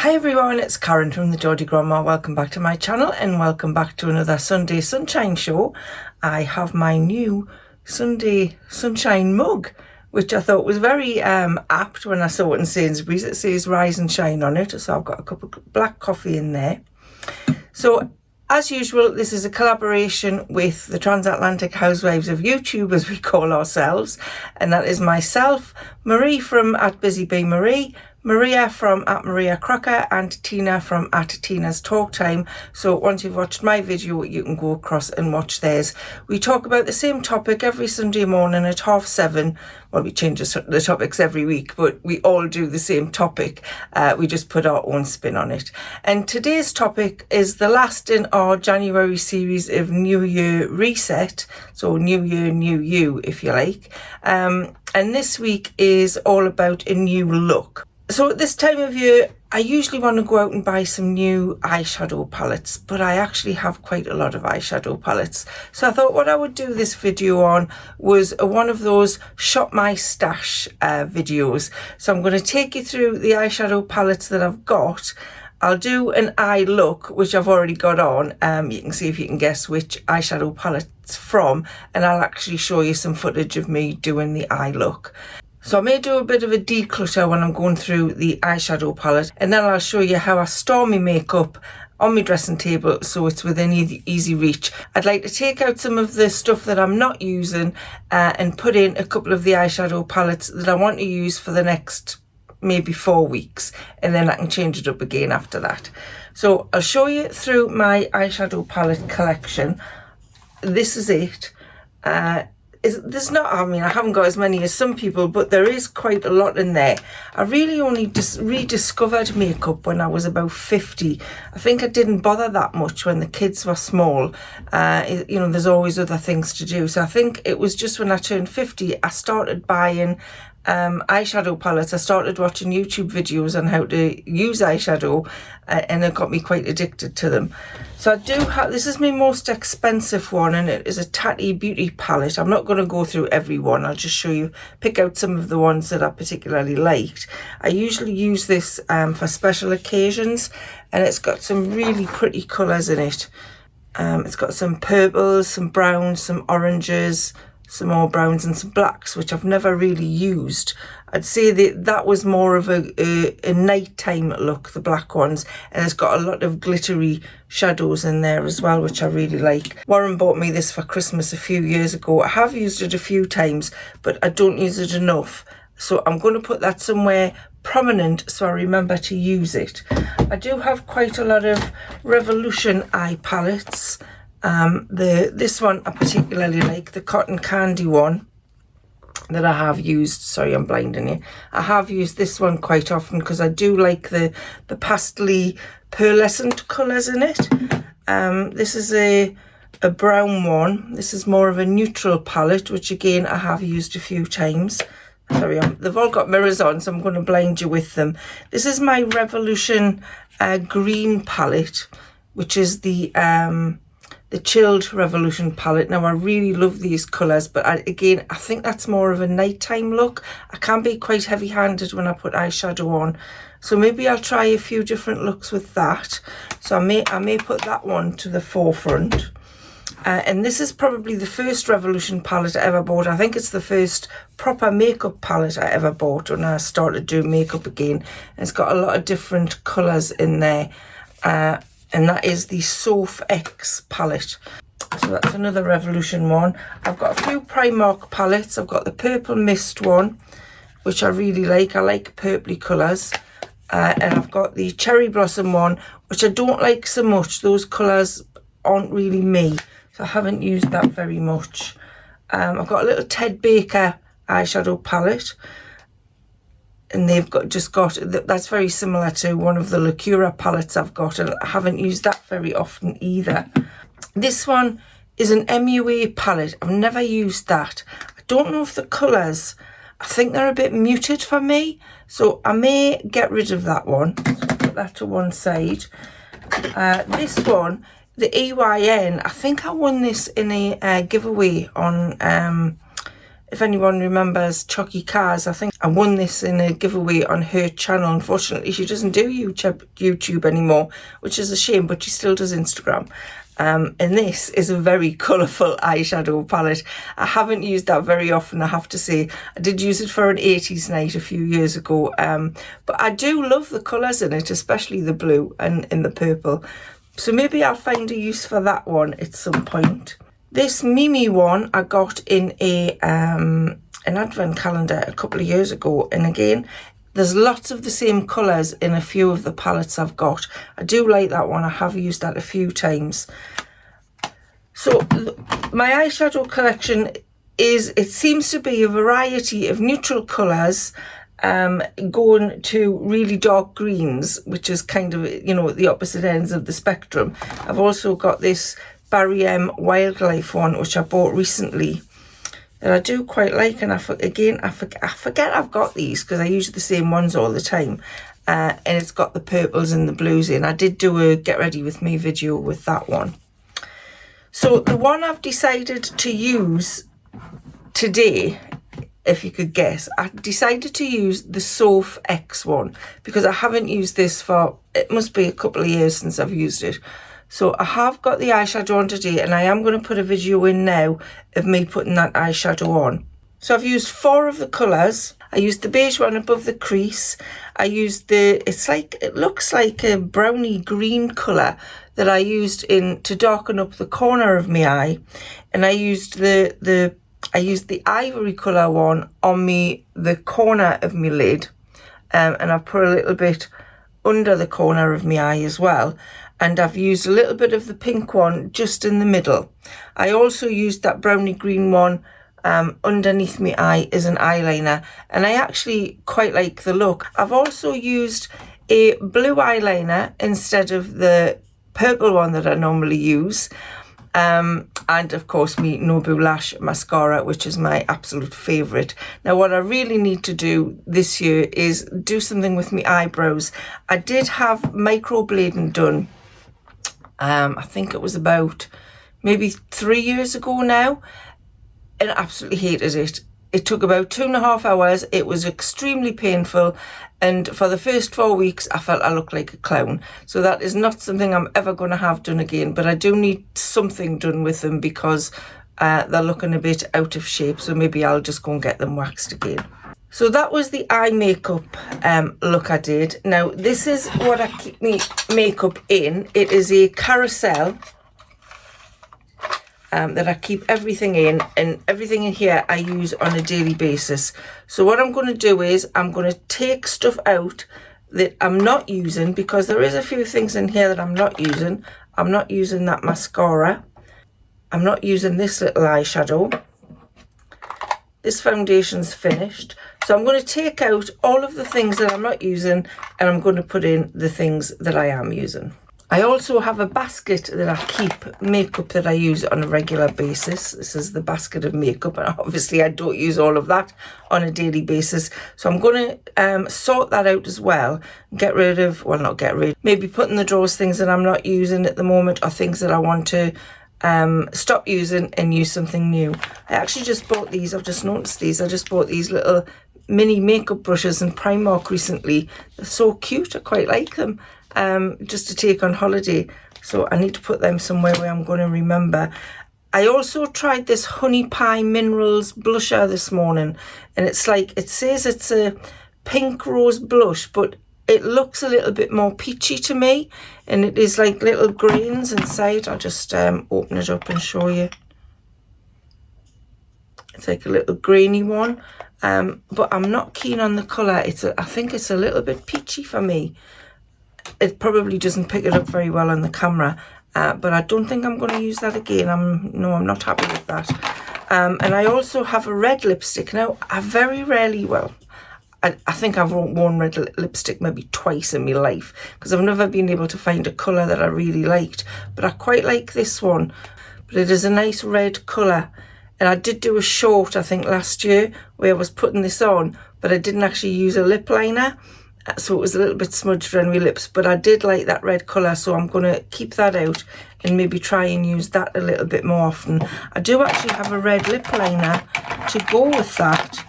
Hi everyone, it's Karen from the Geordie Grandma. Welcome back to my channel and welcome back to another Sunday Sunshine show. I have my new Sunday Sunshine mug, which I thought was very apt when I saw it in Sainsbury's. It says Rise and Shine on it, so I've got a cup of black coffee in there. So as usual, this is a collaboration with the Transatlantic Housewives of YouTube, as we call ourselves, and that is myself, Marie from @BusyBeeMarie, Maria from @MariaCrocker, and Tina from @TinasTalkTime. So once you've watched my video, you can go across and watch theirs. We talk about the same topic every Sunday morning at 7:30. Well, we change the topics every week, but we all do the same topic. We just put our own spin on it. And today's topic is the last in our January series of New Year Reset. So New Year, New You, if you like. And this week is all about a new look. So at this time of year, I usually want to go out and buy some new eyeshadow palettes, but I actually have quite a lot of eyeshadow palettes. So I thought what I would do this video on was one of those shop my stash videos. So I'm going to take you through the eyeshadow palettes that I've got. I'll do an eye look, which I've already got on. You can see if you can guess which eyeshadow palette it's from, and I'll actually show you some footage of me doing the eye look. So I may do a bit of a declutter when I'm going through the eyeshadow palette, and then I'll show you how I store my makeup on my dressing table so it's within easy reach. I'd like to take out some of the stuff that I'm not using and put in a couple of the eyeshadow palettes that I want to use for the next maybe 4 weeks, and then I can change it up again after that. So I'll show you through my eyeshadow palette collection. This is it. There's not, I mean, I haven't got as many as some people, but there is quite a lot in there. I really only just rediscovered makeup when I was about 50. I think I didn't bother that much when the kids were small. You know, there's always other things to do. So I think it was just when I turned 50, I started buying eyeshadow palettes. I started watching YouTube videos on how to use eyeshadow, and it got me quite addicted to them. So I do have, this is my most expensive one, and it is a Tatty Beauty palette. I'm not going to go through every one. I'll just show you, pick out some of the ones that I particularly liked. I usually use this for special occasions, and it's got some really pretty colours in it. It's got some purples, some browns, some oranges, some more browns and some blacks, which I've never really used. I'd say that was more of a nighttime look, the black ones, and it's got a lot of glittery shadows in there as well, which I really like. Warren bought me this for Christmas a few years ago. I have used it a few times, but I don't use it enough. So I'm going to put that somewhere prominent so I remember to use it. I do have quite a lot of Revolution eye palettes. This one I particularly like, the cotton candy one that I have used. Sorry, I'm blinding you. I have used this one quite often because I do like the pastely pearlescent colours in it. This is a brown one. This is more of a neutral palette, which again I have used a few times. Sorry, they've all got mirrors on, so I'm going to blind you with them. This is my Revolution green palette, which is the chilled Revolution palette. Now I really love these colours, but I think that's more of a nighttime look. I can be quite heavy handed when I put eyeshadow on, so maybe I'll try a few different looks with that. So I may put that one to the forefront. And this is probably the first Revolution palette I ever bought. I think it's the first proper makeup palette I ever bought when I started doing makeup again. And it's got a lot of different colours in there. And that is the Soph X palette. So that's another Revolution one. I've got a few Primark palettes. I've got the Purple Mist one, which I really like. I like purpley colours. And I've got the Cherry Blossom one, which I don't like so much. Those colours aren't really me, so I haven't used that very much. I've got a little Ted Baker eyeshadow palette, and they've got that's very similar to one of the Lacura palettes I've got, and I haven't used that very often either. This one is an MUA palette. I've never used that. I don't know if the colours, I think they're a bit muted for me, so I may get rid of that one. So put that to one side. This one, the EYN, I think I won this in a giveaway on If anyone remembers Chucky Cars, I think I won this in a giveaway on her channel. Unfortunately, she doesn't do YouTube anymore, which is a shame, but she still does Instagram. And this is a very colourful eyeshadow palette. I haven't used that very often, I have to say. I did use it for an 80s night a few years ago. But I do love the colours in it, especially the blue and in the purple. So maybe I'll find a use for that one at some point. This Mimi one I got in an advent calendar a couple of years ago. And again, there's lots of the same colours in a few of the palettes I've got. I do like that one. I have used that a few times. So my eyeshadow collection it seems to be a variety of neutral colours going to really dark greens, which is kind of, you know, the opposite ends of the spectrum. I've also got this Barry M Wildlife one, which I bought recently, that I do quite like. And I forget I've got these because I use the same ones all the time. And it's got the purples and the blues in. I did do a get ready with me video with that one. So the one I've decided to use today, if you could guess, I decided to use the Soph X one because I haven't used this for, it must be a couple of years since I've used it. So I have got the eyeshadow on today, and I am going to put a video in now of me putting that eyeshadow on. So I've used 4 of the colours. I used the beige one above the crease. I used it looks like a browny green colour that I used to darken up the corner of my eye. And I used the ivory colour one on the corner of my lid. And I've put a little bit under the corner of my eye as well. And I've used a little bit of the pink one just in the middle. I also used that browny green one underneath my eye as an eyeliner, and I actually quite like the look. I've also used a blue eyeliner instead of the purple one that I normally use. And of course my Nobu Lash mascara, which is my absolute favourite. Now what I really need to do this year is do something with my eyebrows. I did have microblading done. I think it was about maybe 3 years ago now, and I absolutely hated it. It took about 2.5 hours. It was extremely painful, and for the first 4 weeks I felt I looked like a clown. So that is not something I'm ever going to have done again, but I do need something done with them because they're looking a bit out of shape, so maybe I'll just go and get them waxed again. So that was the eye makeup look I did. Now this is what I keep my makeup in. It is a carousel that I keep everything in, and everything in here I use on a daily basis. So what I'm going to do is I'm going to take stuff out that I'm not using, because there is a few things in here that I'm not using. I'm not using that mascara. I'm not using this little eyeshadow. This foundation's finished. So I'm going to take out all of the things that I'm not using, and I'm going to put in the things that I am using. I also have a basket that I keep makeup that I use on a regular basis. This is the basket of makeup, and obviously I don't use all of that on a daily basis. So I'm going to sort that out as well. Get rid of, well, not get rid, maybe put in the drawers things that I'm not using at the moment, or things that I want to stop using and use something new. I actually just bought these. I've just noticed these. I just bought these little mini makeup brushes in Primark recently. They're so cute. I quite like them. Just to take on holiday. So I need to put them somewhere where I'm going to remember. I also tried this Honey Pie Minerals blusher this morning, and it's like, it says it's a pink rose blush, but it looks a little bit more peachy to me, and it is like little grains inside. I'll just open it up and show you. It's like a little grainy one, but I'm not keen on the colour. I think it's a little bit peachy for me. It probably doesn't pick it up very well on the camera, but I don't think I'm going to use that again. I'm not happy with that. And I also have a red lipstick. Now, I very rarely, well, I think I've worn red lipstick maybe twice in my life, because I've never been able to find a colour that I really liked. But I quite like this one. But it is a nice red colour. And I did do a short, I think, last year, where I was putting this on, but I didn't actually use a lip liner. so it was a little bit smudged around my lips, but I did like that red colour, so I'm going to keep that out and maybe try and use that a little bit more often. I do actually have a red lip liner to go with that.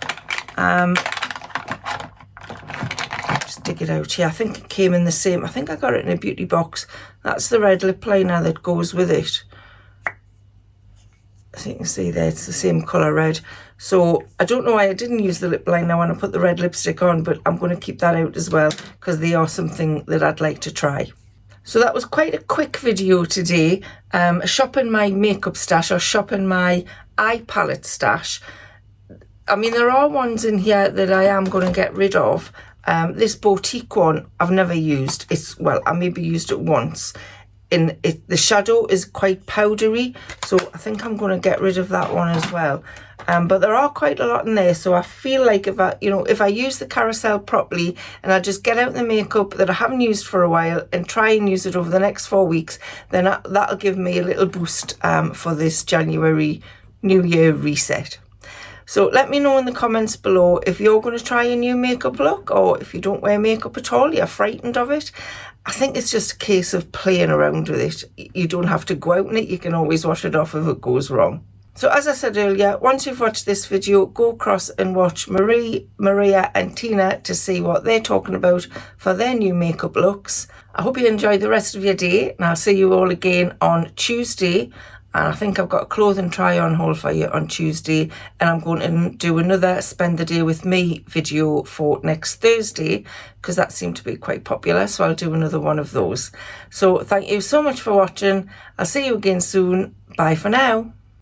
Just dig it out here. I think it came in the same, I think I got it in a beauty box. That's the red lip liner that goes with it. As you can see there, it's the same colour red. So I don't know why I didn't use the lip liner when I put the red lipstick on, but I'm going to keep that out as well because they are something that I'd like to try. So that was quite a quick video today, shopping my makeup stash or shopping my eye palette stash. I mean, there are ones in here that I am going to get rid of. This boutique one I've never used. Well, I maybe used it once. The shadow is quite powdery, so I think I'm going to get rid of that one as well. But there are quite a lot in there, so I feel like if I use the carousel properly and I just get out the makeup that I haven't used for a while and try and use it over the next 4 weeks, then that'll give me a little boost for this January New Year reset. So let me know in the comments below if you're going to try a new makeup look, or if you don't wear makeup at all, you're frightened of it. I think it's just a case of playing around with it. You don't have to go out in it. You can always wash it off if it goes wrong. So as I said earlier, once you've watched this video, go across and watch Maria and Tina to see what they're talking about for their new makeup looks. I hope you enjoy the rest of your day, and I'll see you all again on Tuesday. And I think I've got a clothing try on haul for you on Tuesday, and I'm going to do another spend the day with me video for next Thursday because that seemed to be quite popular, so I'll do another one of those. So thank you so much for watching. I'll see you again soon. Bye for now.